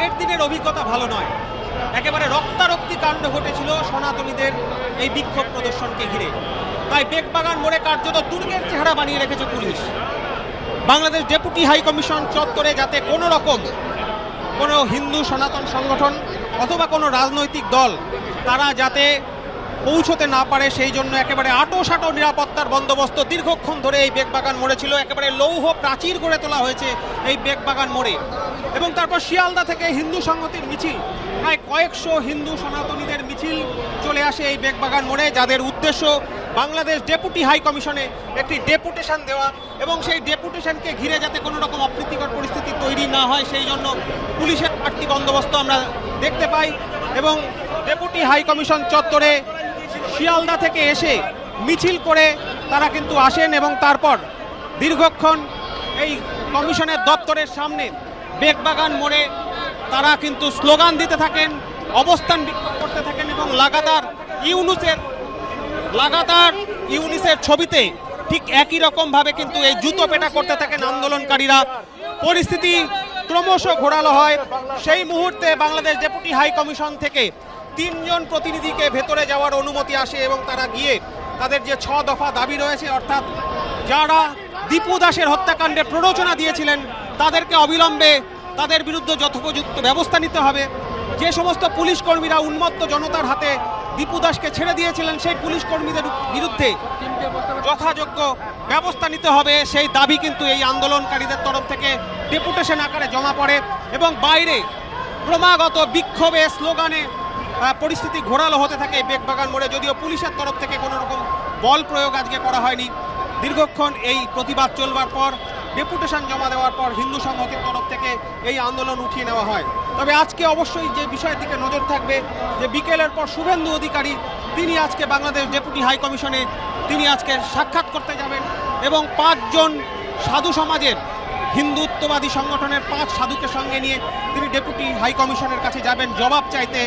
আগের দিনের অভিজ্ঞতা ভালো নয়। একেবারে রক্তারক্তি কাণ্ড ঘটেছিল সনাতনীদের এই বিক্ষোভ প্রদর্শনকে ঘিরে। তাই বেগবাগান মোড়ে কার্যত দুর্গের চেহারা বানিয়ে রেখেছে পুলিশ। বাংলাদেশ ডেপুটি হাই কমিশন চত্বরে যাতে কোনো রকম কোনো হিন্দু সনাতন সংগঠন অথবা কোনো রাজনৈতিক দল তারা যাতে পৌঁছতে না পারে সেই জন্য একেবারে আঁটো নিরাপত্তার বন্দোবস্ত দীর্ঘক্ষণ ধরে এই বেগবাগান মোড়ে ছিল। একেবারে লৌহ প্রাচীর গড়ে তোলা হয়েছে এই বেগবাগান মোড়ে। এবং তারপর শিয়ালদা থেকে হিন্দু সংহতির মিছিল, প্রায় কয়েকশো হিন্দু সনাতনীদের মিছিল চলে আসে এই বেগবাগান মোড়ে, যাদের উদ্দেশ্য বাংলাদেশ ডেপুটি হাই কমিশনে একটি ডেপুটেশন দেওয়া এবং সেই ডেপুটেশনকে ঘিরে যাতে কোনো রকম অপ্রীতিকর পরিস্থিতি তৈরি না হয় সেই জন্য পুলিশের বাড়তি বন্দোবস্ত আমরা দেখতে পাই। এবং ডেপুটি হাই কমিশন চত্বরে শিয়ালদা থেকে এসে মিছিল করে তারা কিন্তু আসেন এবং তারপর দীর্ঘক্ষণ এই কমিশনের দপ্তরের সামনে বেগবাগান মোড়ে তারা কিন্তু স্লোগান দিতে থাকেন, অবস্থান বিক্ষোভ করতে থাকেন এবং লাগাতার ইউনিসের ছবিতে ঠিক একই রকমভাবে কিন্তু এই জুতো পেটা করতে থাকেন আন্দোলনকারীরা। পরিস্থিতি ক্রমশ ঘোরালো হয়। সেই মুহূর্তে বাংলাদেশ ডেপুটি হাই কমিশন থেকে 3 জন প্রতিনিধিকে ভেতরে যাওয়ার অনুমতি আসে এবং তারা গিয়ে তাদের যে 6 দফা দাবি রয়েছে, অর্থাৎ যারা দীপু দাসের হত্যাকাণ্ডে প্ররোচনা দিয়েছিলেন তাদেরকে অবিলম্বে তাদের বিরুদ্ধে যথোপযুক্ত ব্যবস্থা নিতে হবে। যে সমস্ত পুলিশ কর্মীরা উন্মত্ত জনতার হাতে দীপু দাসকে ছেড়ে দিয়েছিলেন সেই পুলিশ কর্মীদের বিরুদ্ধে যথাযোগ্য ব্যবস্থা নিতে হবে, সেই দাবি কিন্তু এই আন্দোলনকারীদের তরফ থেকে ডেপুটেশন আকারে জমা পড়ে। এবং বাইরে ক্রমাগত বিক্ষোভে স্লোগানে পরিস্থিতি ঘোরালো হতে থাকে বেগবাগান মোড়ে, যদিও পুলিশের তরফ থেকে কোনো রকম বল প্রয়োগ আজকে করা হয়নি। দীর্ঘক্ষণ এই প্রতিবাদ চলবার পর ডেপুটেশন জমা দেওয়ার পর হিন্দু সংহতির তরফ থেকে এই আন্দোলন উঠিয়ে নেওয়া হয়। তবে আজকে অবশ্যই যে বিষয়ের দিকে নজর থাকবে যে বিকেলের পর শুভেন্দু অধিকারী তিনি আজকে বাংলাদেশ ডেপুটি হাই কমিশনে তিনি আজকে সাক্ষাৎ করতে যাবেন এবং 5 জন সাধু সমাজের হিন্দুত্ববাদী সংগঠনের 5 সাধুকে সঙ্গে নিয়ে তিনি ডেপুটি হাই কমিশনের কাছে যাবেন জবাব চাইতে,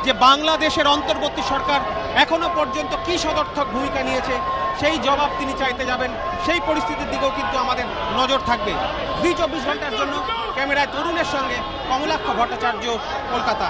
যে বাংলাদেশের অন্তর্বর্তী সরকার এখনো পর্যন্ত কি সদর্থক ভূমিকা নিয়েছে সেই জবাব তিনি চাইতে যাবেন। সেই পরিস্থিতির দিকেও কিন্তু আমাদের নজর থাকবে। 24 ঘন্টার জন্য ক্যামেরায় তরুণের সঙ্গে কমলাক্ষ ভট্টাচার্য, কলকাতা।